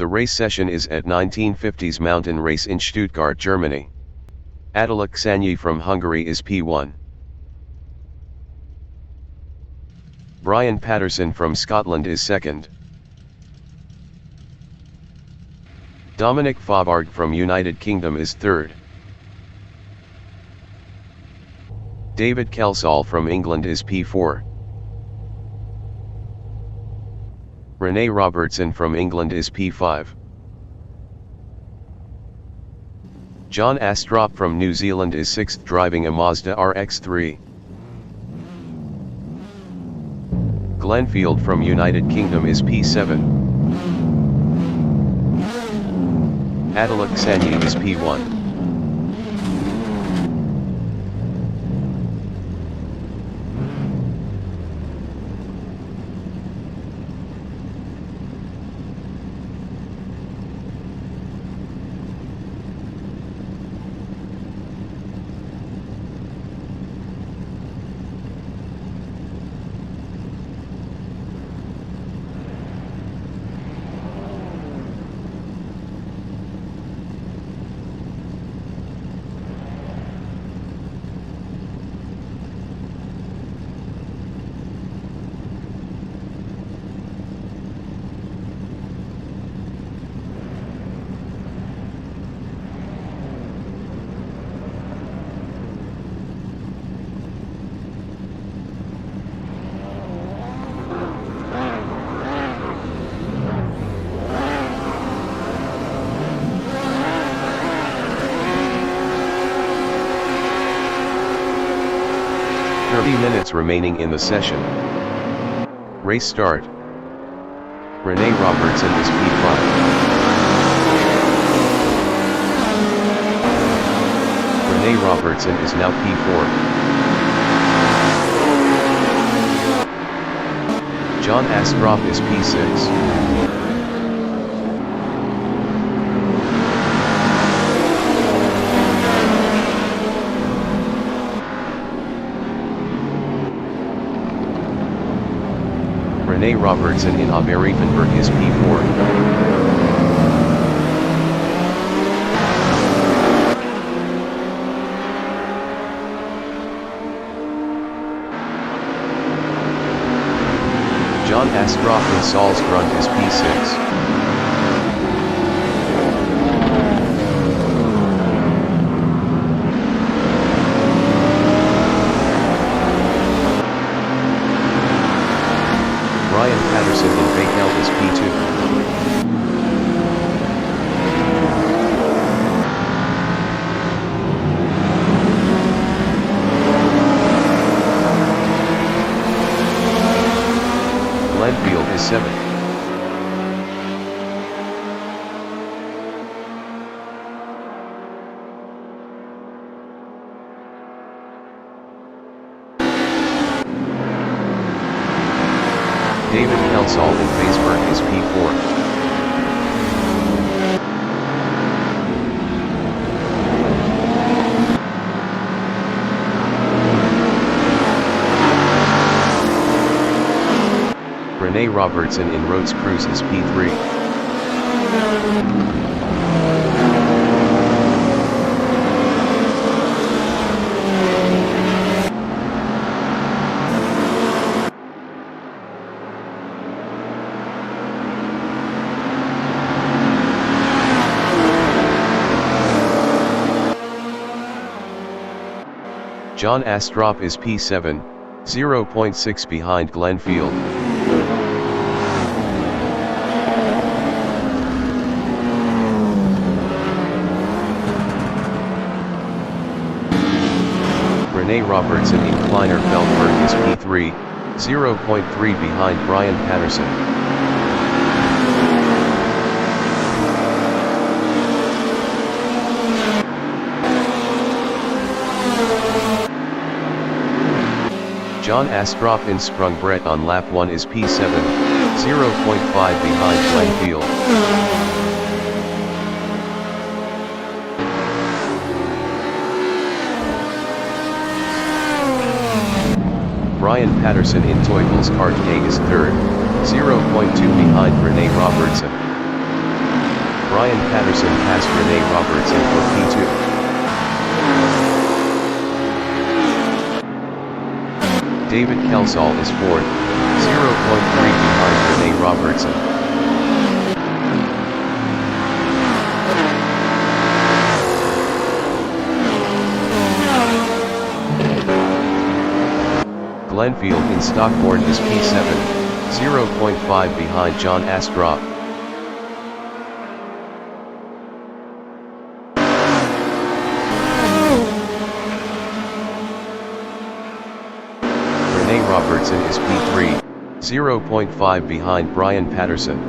The race session is at 1950s mountain race in Stuttgart, Germany. Attila Ksanyi from Hungary is P1. Brian Patterson from Scotland is second. Dominic Faubourg from United Kingdom is third. David Kelsall from England is P4. Rene Robertson from England is P5. John Astrop from New Zealand is 6th, driving a Mazda RX-3. Glenn Field from United Kingdom is P7. Attila Ksanyi is P1. Minutes remaining in the session. Race start. Rene Robertson is P5. Rene Robertson is now P4. John Astrop is P6. Rene Robertson in Fieldbergring is P4. John Astrop in Salzgrund is P6. Brian Patterson in Bakeld is P2. Glenfield is 7. David Kelsall in Fieldbergring is P4. Rene Robertson in Rhodes Cruz is P3. John Astrop is P7, 0.6 behind Glenfield. Rene Robertson in Kleiner Feldberg is P3, 0.3 behind Brian Patterson. John Astrop in Sprungbrett on lap 1 is P7, 0.5 behind Glenfield. Brian Patterson in Teufels Kart K is third, 0.2 behind Rene Robertson. Brian Patterson passed Rene Robertson for P2. David Kelsall is fourth, 0.3 behind Rene Robertson. Glenfield in Stockborn is P7, 0.5 behind John Astrup. Rene Robertson is P3, 0.5 behind Brian Patterson.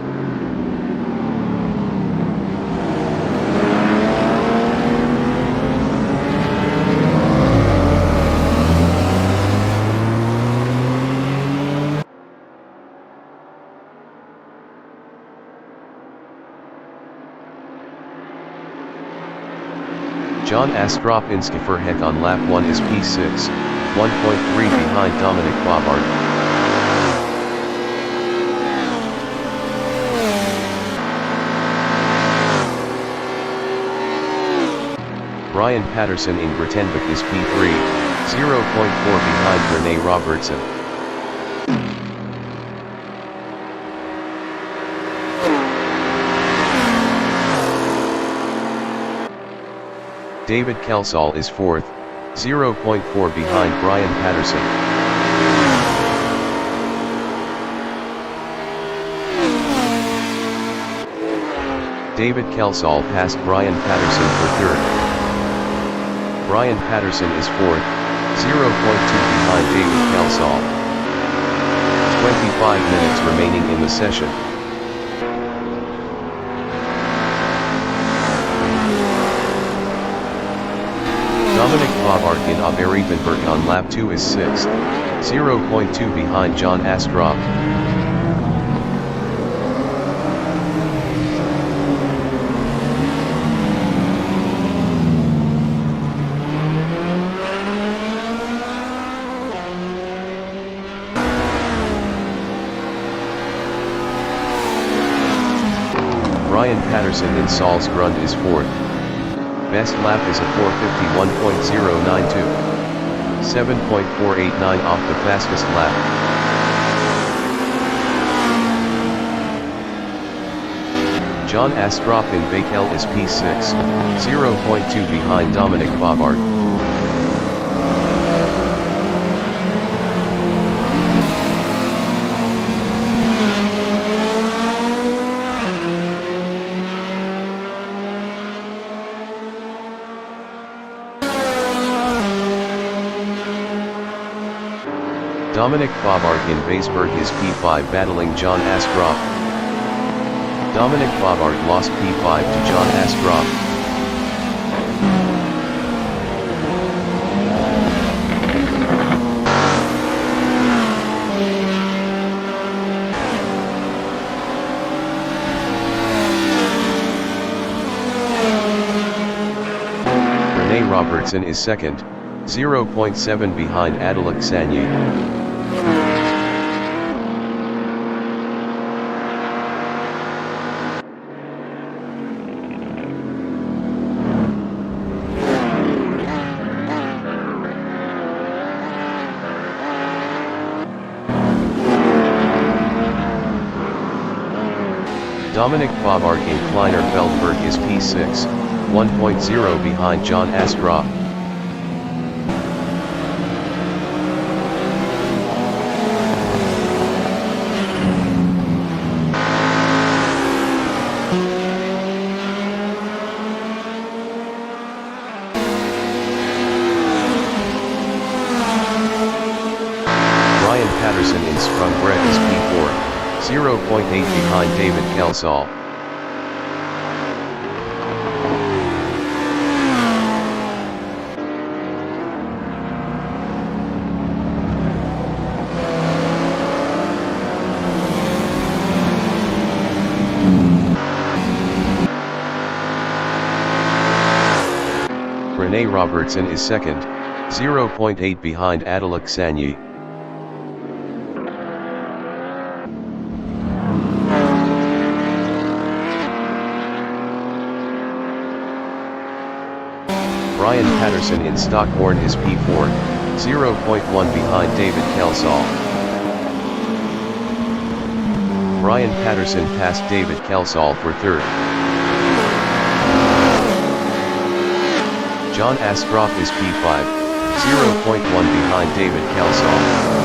John Astrup in Skifferheck on lap 1 is P6, 1.3 behind Dominic Bobart. Brian Patterson in Grothendieck is P3, 0.4 behind Rene Robertson. David Kelsall is fourth, 0.4 behind Brian Patterson. David Kelsall passed Brian Patterson for third. Brian Patterson is fourth, 0.2 behind David Kelsall. 25 minutes remaining in the session. Dominic Bobart in Aberifenberg on lap 2 is 6th, 0.2 behind John Astrup. Brian Patterson in Salzgrund is 4th. Best lap is a 4:51.092. 7.489 off the fastest lap. John Astrup in Bakel is P6, 0.2 behind Dominic Bobart. Dominic Bobart in Weisberg is P5 battling John Astrup. Dominic Bobart lost P5 to John Astrup. Rene Robertson is second, 0.7 behind Adelak Sanye. Dominic Bobart in Kleiner Feldberg is P6, 1.0 behind John Astrup. Brian Patterson in Sprungbredt is P4, 0.8 behind David Kelsall. Rene Robertson is second, 0.8 behind Adelak Sanye. Brian Patterson in Stockborn is P4, 0.1 behind David Kelsall. Brian Patterson passed David Kelsall for third. John Astrup is P5, 0.1 behind David Kelsall.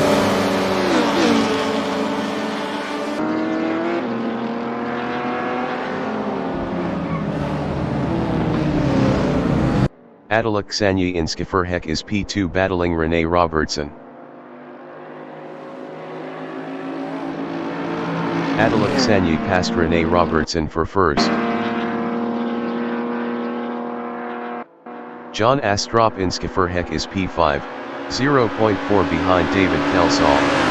Adalaksanyi in Skifferhek is P2 battling Rene Robertson. Adalaksanyi passed Rene Robertson for first. John Astrup in Skifferhek is P5, 0.4 behind David Kelsall.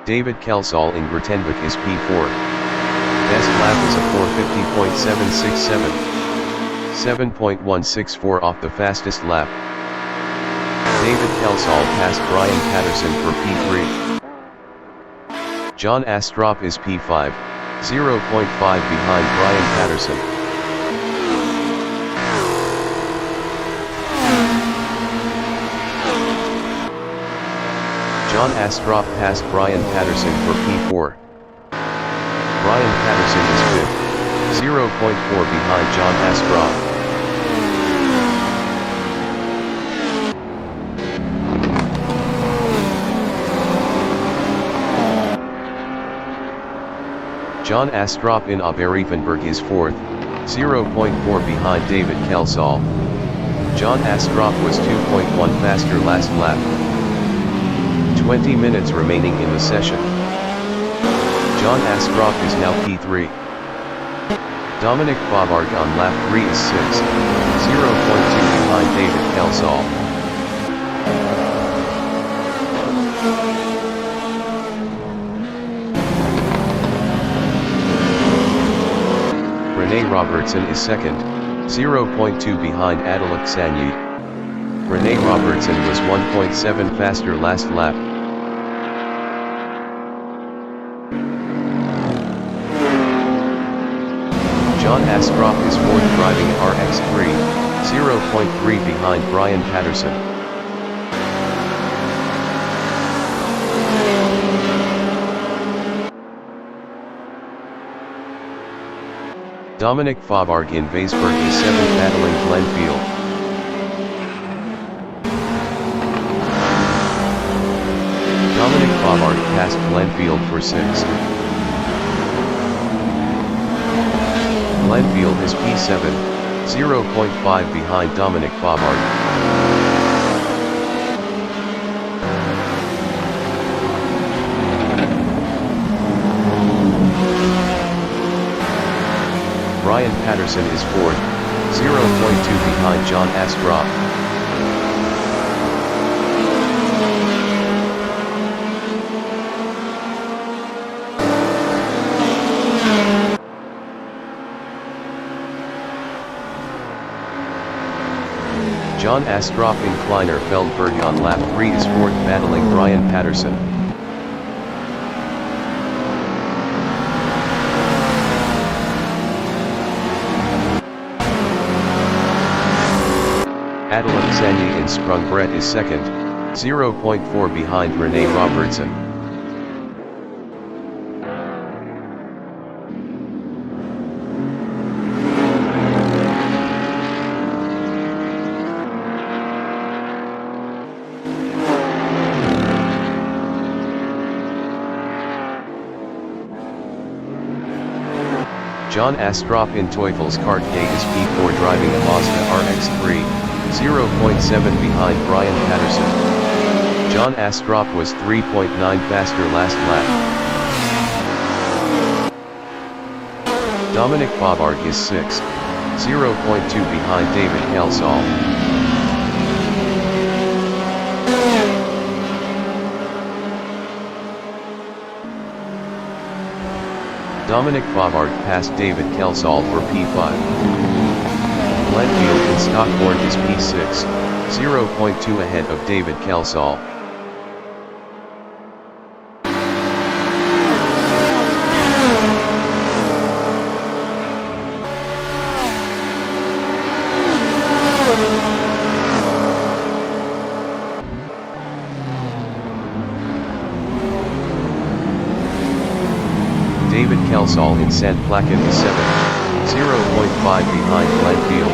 David Kelsall in Grothendieck is P4. Best lap is a 450.767, 7.164 off the fastest lap. David Kelsall passed Brian Patterson for P3. John Astrup is P5, 0.5 behind Brian Patterson. John Astrup passed Brian Patterson for P4. Brian Patterson is 5th, 0.4 behind John Astrup. John Astrup in Fieldbergring is 4th, 0.4 behind David Kelsall. John Astrup was 2.1 faster last lap. 20 minutes remaining in the session. John Astrup is now P3. Dominic Fieldberg on lap 3 is 6th, 0.2 behind David Kelsall. Rene Robertson is 2nd, 0.2 behind Adalaksanyi. Rene Robertson was 1.7 faster last lap. John Astrup is 4th driving RX3, 0.3 behind Brian Patterson. Dominic Fieldberg in Weisberg is 7th battling Glenfield. Dominic Fieldberg passed Glenfield for 6th. Glenfield is P7, 0.5 behind Dominic Fieldberg. Brian Patterson is 4th, 0.2 behind John Astrup. John Astrup in Kleiner Fieldberg on lap 3 is 4th battling Brian Patterson. Adalaksanyi in Sprungbrett is 2nd, 0.4 behind Rene Robertson. John Astrup in Teufelskerk is P4 driving a Mazda RX-3, 0.7 behind Brian Patterson. John Astrup was 3.9 faster last lap. Dominic Fieldberg is 6th, 0.2 behind David Kelsall. Dominic Fieldberg passed David Kelsall for P5. Glenfield in Stockborn is P6, 0.2 ahead of David Kelsall. Kelsall in Sant Placan is 0.5 behind Glenfield.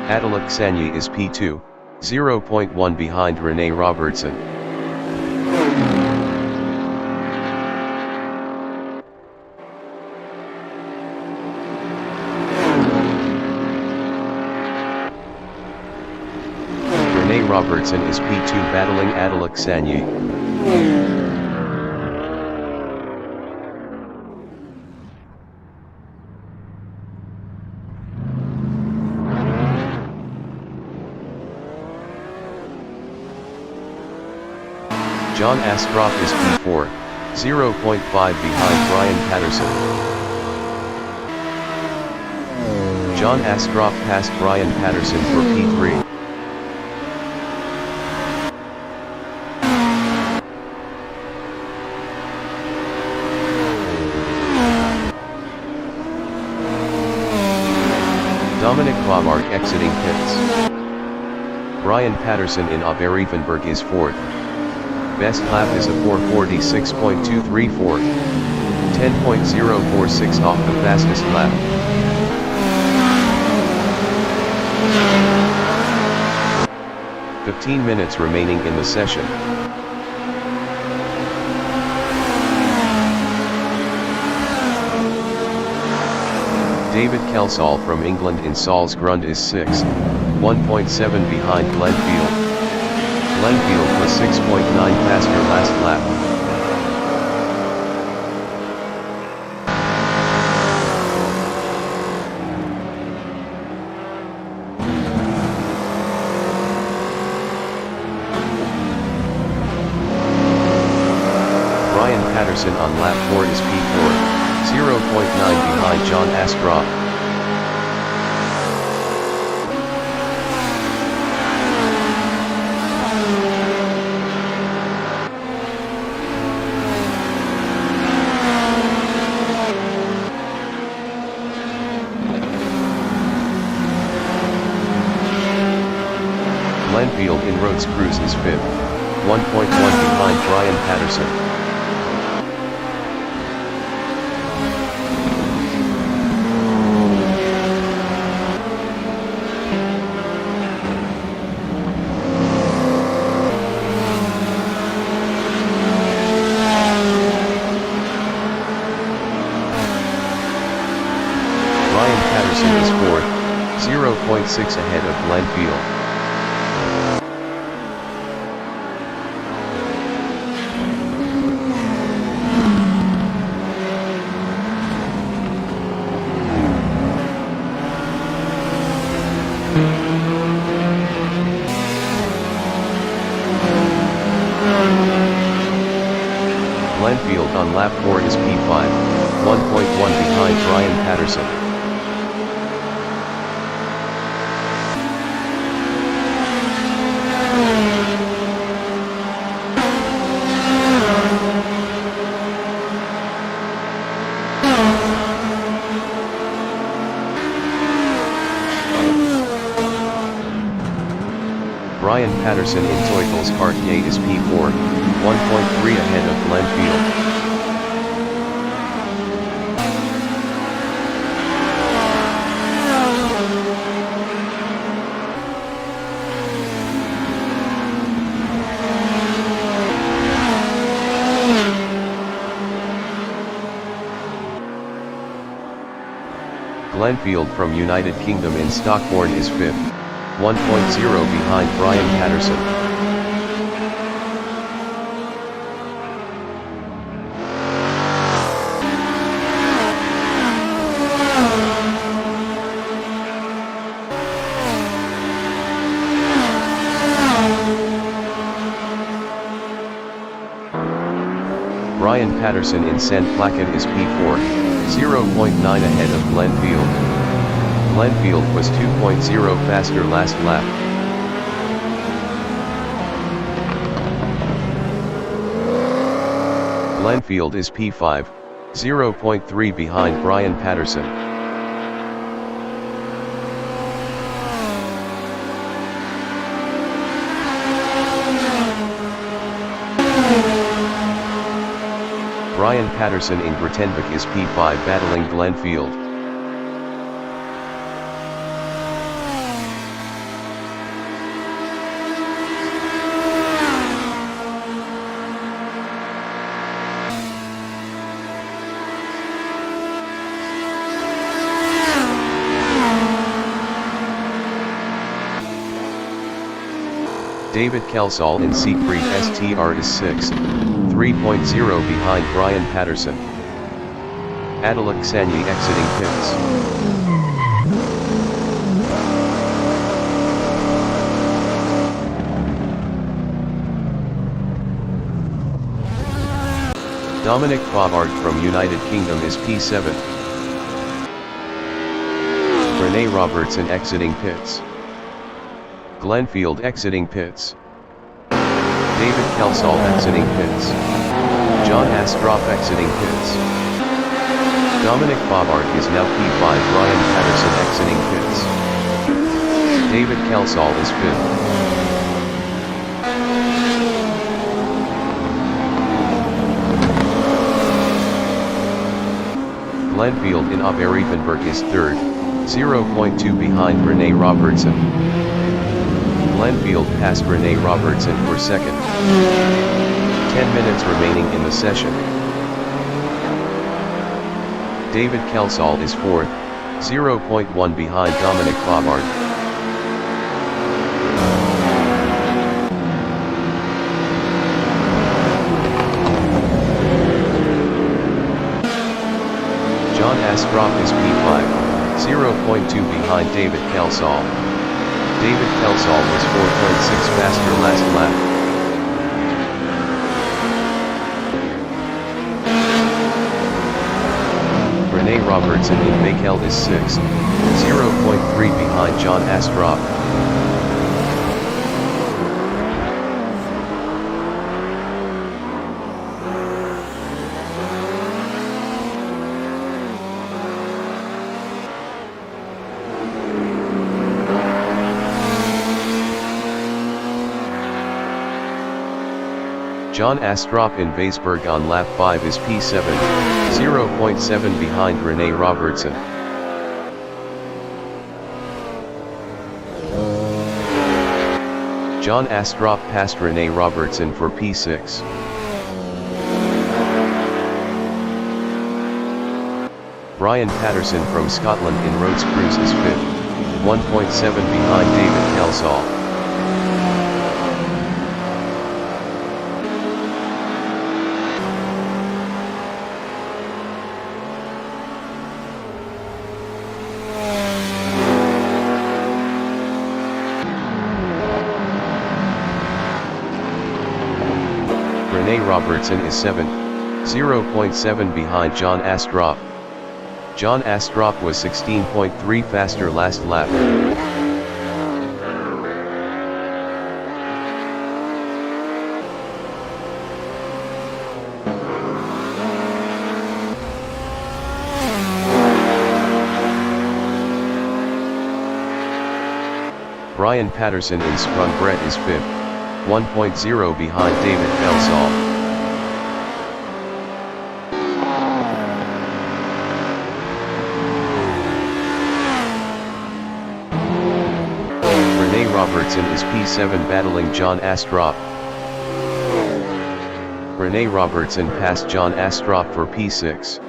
Adalaksanyi is P2, 0.1 behind Rene Robertson. Rene Robertson is P2 battling Adalaksanyi. John Astrup is P4, 0.5 behind Brian Patterson. John Astrup passed Brian Patterson for P3. Dominic Baumart exiting pits. Brian Patterson in Oberriefenberg is 4th. Best lap is a 4:46.234, 10.046 off the fastest lap. "15 minutes remaining in the session. David Kelsall from England in Salzgrund is 6th, 1.7 behind Glenfield. Glenfield was 6.9 faster last lap. Brian Patterson on lap 4 is P4, 0.9 behind John Astrup. Glenfield in Rhodes Cruz is 5th, 1.1 behind Brian Patterson. Brian Patterson is 4th, 0.6 ahead of Glenfield. Glenfield on lap 4 is P5, 1.1 behind Brian Patterson. Brian Patterson in Teufels Cartier is P4, 1.3 ahead of Glenfield. Glenfield from United Kingdom in Stockborn is 5th, 1.0 behind Brian Patterson. Brian Patterson in Sant Placan is P4, 0.9 ahead of Glenfield. Glenfield was 2.0 faster last lap. Glenfield is P5, 0.3 behind Brian Patterson. Brian Patterson in Grothendieck is P5 battling Glenn Field. David Kelsall in Siegfried STR is 6th, 3.0 behind Brian Patterson. Adalak Sanyi exiting pits. Dominic Favard from United Kingdom is P7. Rene Robertson exiting pits. Glenfield exiting pits. David Kelsall exiting pits. John Astrup exiting pits. Dominic Favard is now P5. Brian Patterson exiting pits. David Kelsall is 5th. Glenfield in Oberriefenberg is 3rd, 0.2 behind Rene Robertson. Glenfield passed Rene Robertson for 2nd. 10 minutes remaining in the session. David Kelsall is 4th, 0.1 behind Dominic Favard. John Astrup is P5, 0.2 behind David Kelsall. David Kelsall was 4.6 faster last lap. Rene Robertson in Bakeld is 6th, 0.3 behind John Astrup. John Astrup in Weisberg on lap 5 is P7, 0.7 behind Rene Robertson. John Astrup passed Rene Robertson for P6. Brian Patterson from Scotland in Rhodes Cruise is 5th, 1.7 behind David Kelsall. Rene Robertson is 7th, 0.7 behind John Astrup. John Astrup was 16.3 faster last lap. Brian Patterson in Sprungbrett is 5th, 1.0 behind David Kelsall. Rene Robertson is P7 battling John Astrup. Rene Robertson passed John Astrup for P6.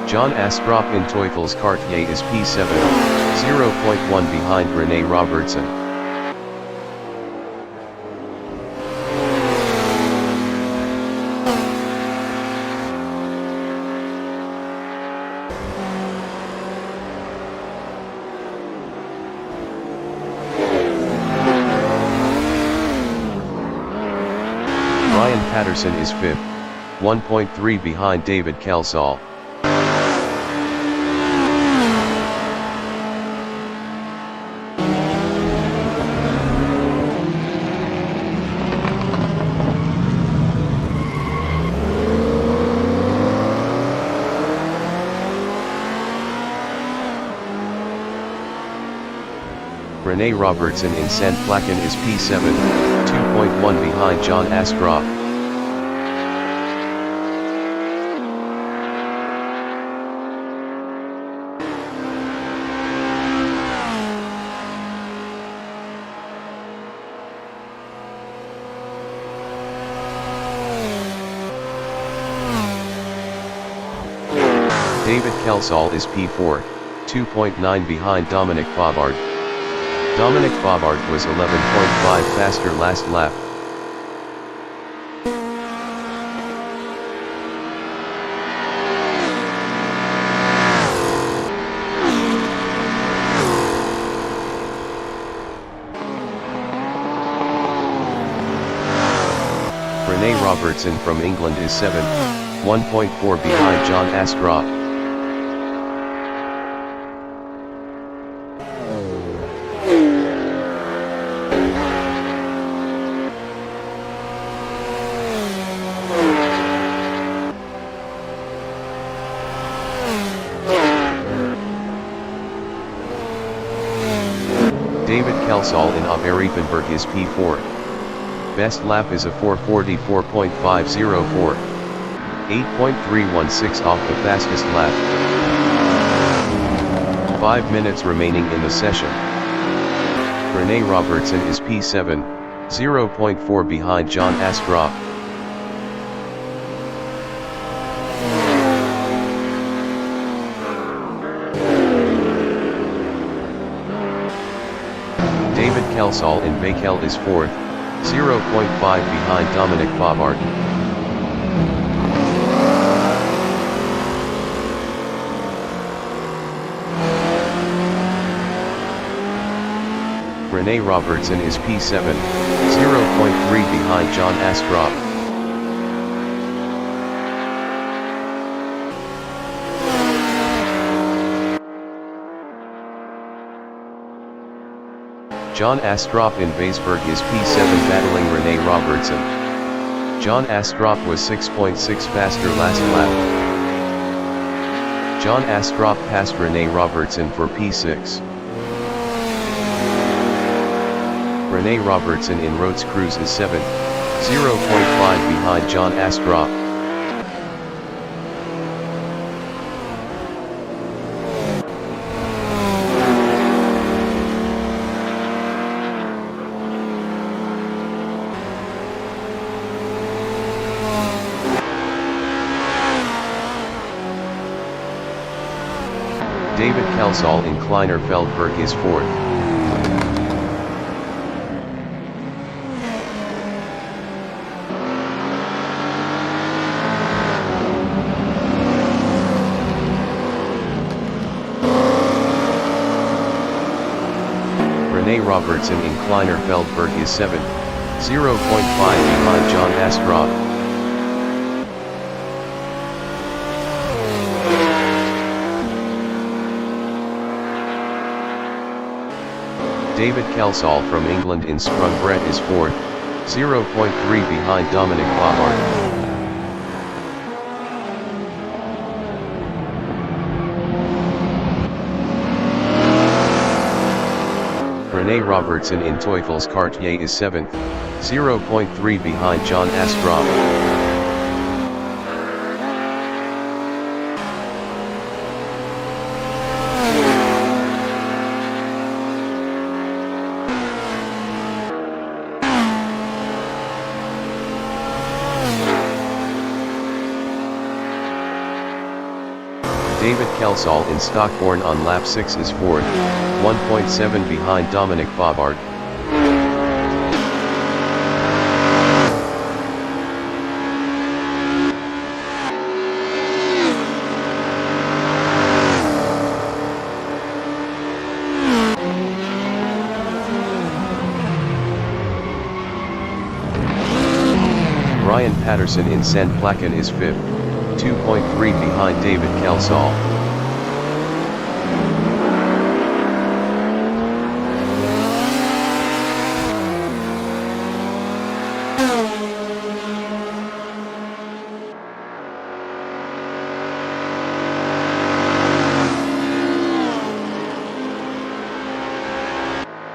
John Astrup in Teufels Cartier is P7, 0.1 behind Rene Robertson. Brian Patterson is 5th, 1.3 behind David Kelsall. Rene Robertson in Sant Placan is P7, 2.1 behind John Astrup. David Kelsall is P4, 2.9 behind Dominic Favard. Dominic Favard was 11.5 faster last lap. Rene Robertson from England is 7th, 1.4 behind John Astrup. David Kelsall in Riepenberg is P4. Best lap is a 4:44.504. 8.316 off the fastest lap. 5 minutes remaining in the session. Rene Robertson is P7, 0.4 behind John Astrup. David Kelsall in Bakel is 4th, 0.5 behind Dominic Favard. Rene Robertson is P7, 0.3 behind John Astrup. John Astrup in Weisberg is P7 battling Rene Robertson. John Astrup was 6.6 faster last lap. John Astrup passed Rene Robertson for P6. Rene Robertson in Roads Cruz is 7th, 0.5 behind John Astrup. David Kelsall in Kleiner Fieldberg is 4th. Rene Robertson in Kleiner Fieldberg is 7th, 0.5 behind John Astrup. David Kelsall from England in Sprungbrett is 4th, 0.3 behind Dominic Favard. Rene Robertson in Teufelskartier is 7th, 0.3 behind John Astrup. David Kelsall in Stockborn on lap 6 is 4th, 1.7 behind Dominic Favard. Brian Patterson in Sant Placan is 5th, 2.3 behind David Kelsall.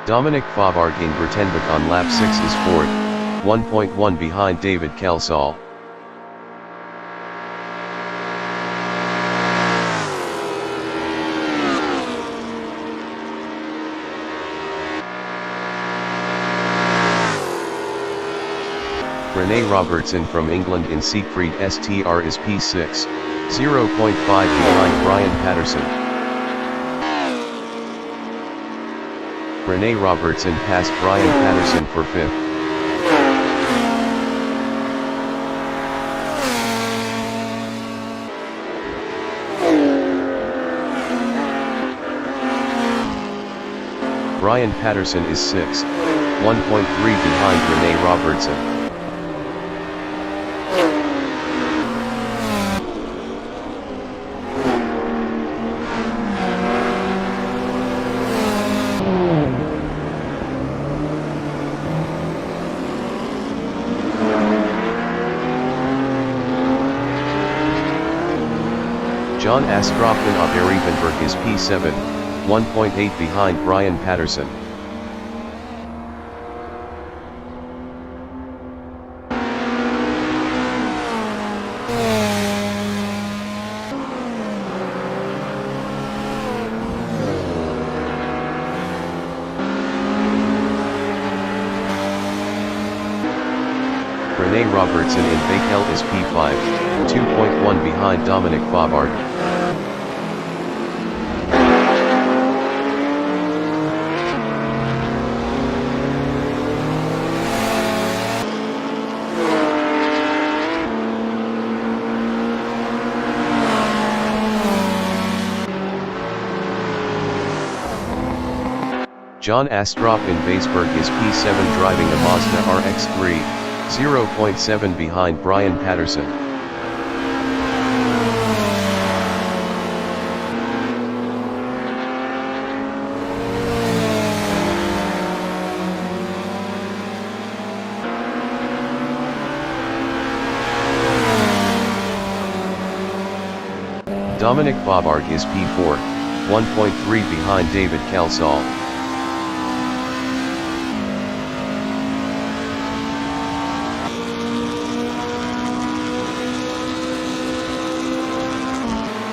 Dominic Fieldbergring on lap 6 is 4th, 1.1 behind David Kelsall. Rene Robertson from England in Siegfried STR is P6, 0.5 behind Brian Patterson. Rene Robertson passed Brian Patterson for 5th. Brian Patterson is 6th, 1.3 behind Rene Robertson. John Astrup in Rene is P7, 1.8 behind Brian Patterson. Rene Robertson in Bakel is P5, 2.1 behind Dominic Fieldbergring. John Astrup in Weisberg is P7 driving a Mazda RX-3, 0.7 behind Brian Patterson. Dominic Fieldbergring is P4, 1.3 behind David Kelsall.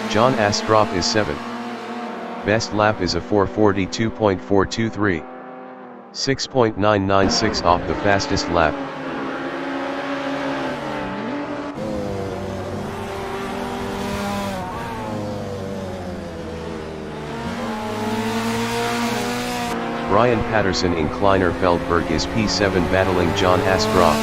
John Astrup is 7th. Best lap is a 4:42.423. 6.996 off the fastest lap. Brian Patterson in Kleiner Feldberg is P7 battling John Astrup.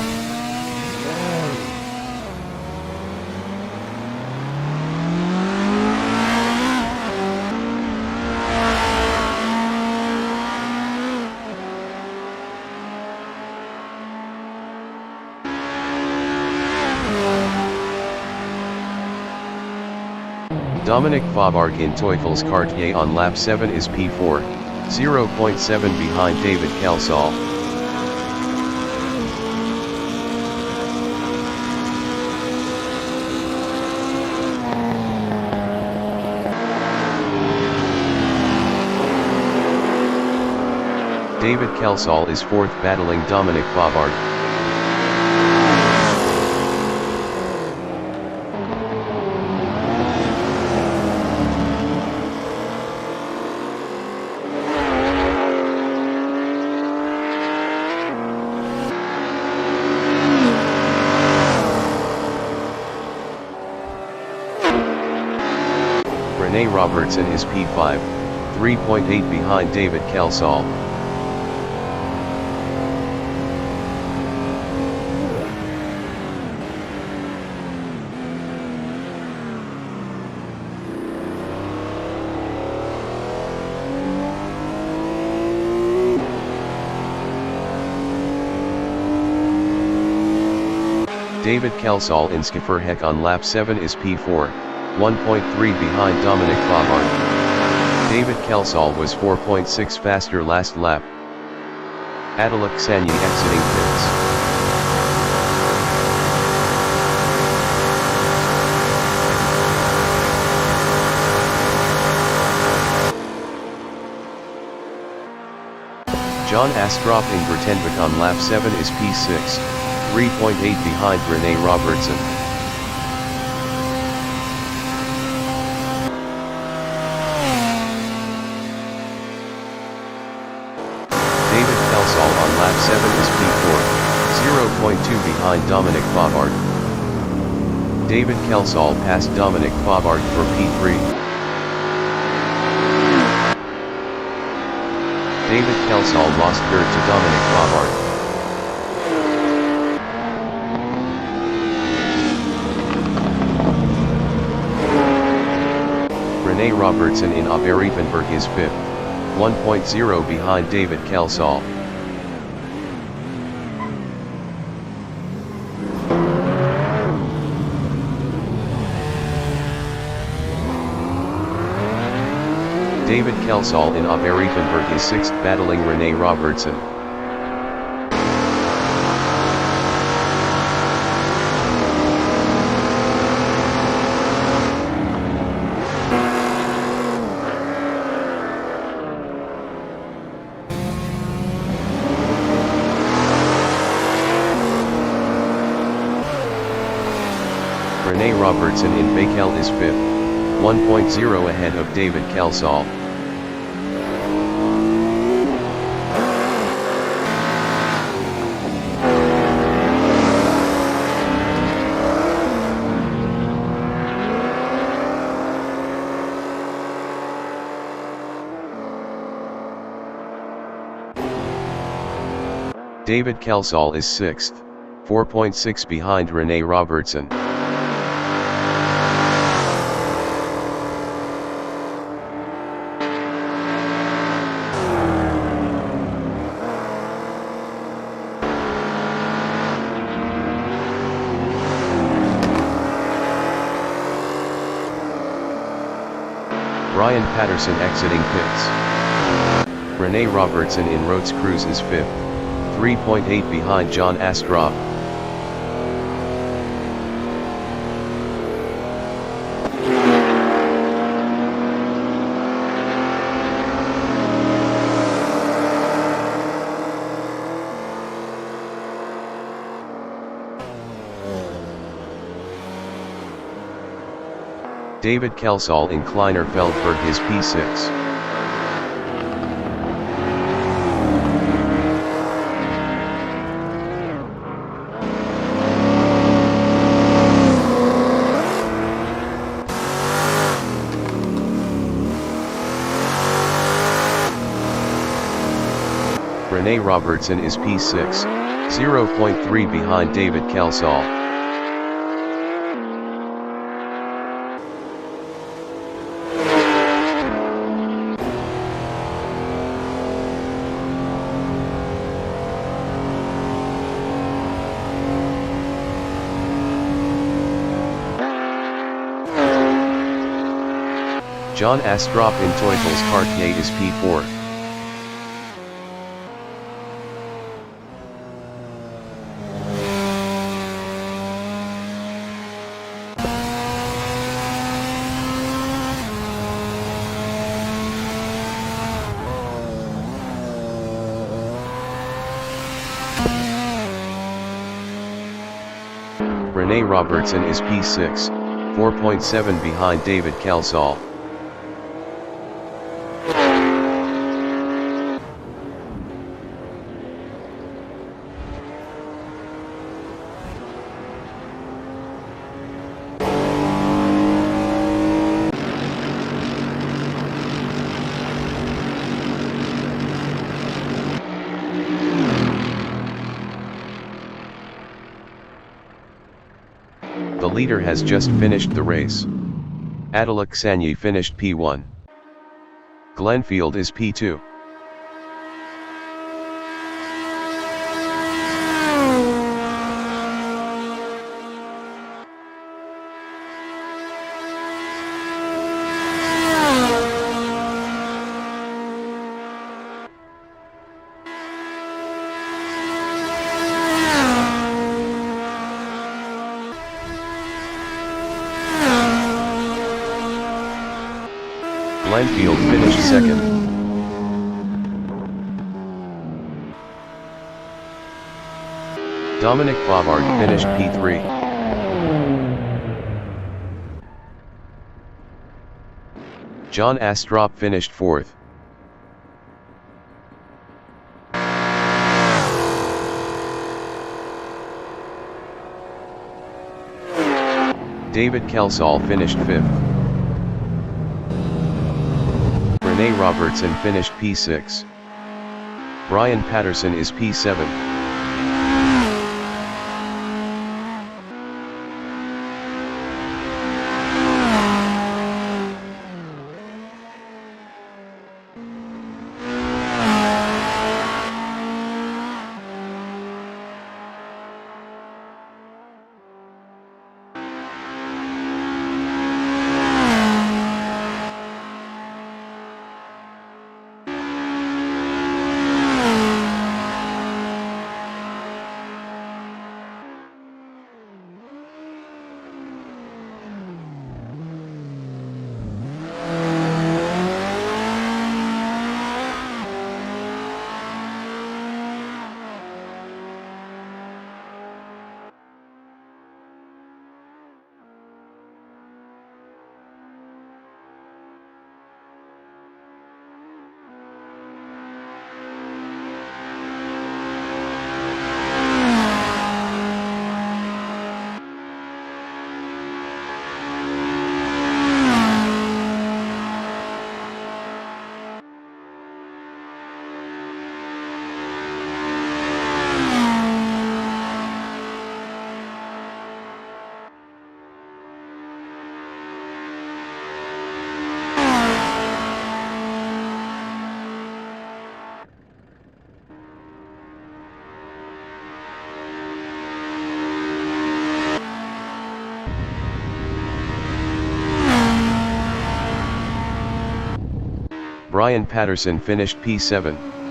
Dominic Fieldbergring in Teufels Cartier on lap 7 is P4, 0.7 behind David Kelsall. David Kelsall is 4th battling Dominic Fieldbergring. Rene Robertson is P5, 3.8 behind David Kelsall. David Kelsall in Skifferheck on lap 7 is P4, 1.3 behind Dominic Fieldbergring. David Kelsall was 4.6 faster last lap. Adalak Sanyi exiting pits. John Astrup in Grothendieck on lap 7 is P6, 3.8 behind Rene Robertson. David Kelsall on lap 7 is P4, 0.2 behind Dominic Favard. David Kelsall passed Dominic Favard for P3. David Kelsall lost third to Dominic Favard. Rene Robertson in Riepenberg is 5th, 1.0 behind David Kelsall. David Kelsall in Riepenberg is 6th, battling Rene Robertson. Rene Robertson in Bakel is 5th, 1.0 ahead of David Kelsall. David Kelsall is 6th, 4.6 behind Rene Robertson. Brian Patterson exiting pits. Rene Robertson in Rotes Cruz is 5th, 3.8 behind John Astrup. David Kelsall in Kleiner Fieldberg is P6. Rene Robertson is P6, 0.3 behind David Kelsall. John Astrup in Teufels Quartier is P4. Rene Robertson is P6, 4.7 behind David Kelsall. The leader has just finished the race. Attila Ksanyi finished P1. Glenfield is P2. Glenfield finished second. Dominic Bovard finished P3. John Astrup finished 4th. David Kelsall finished 5th. Rene Robertson finished P6. Brian Patterson is P7. Brian Patterson finished P7.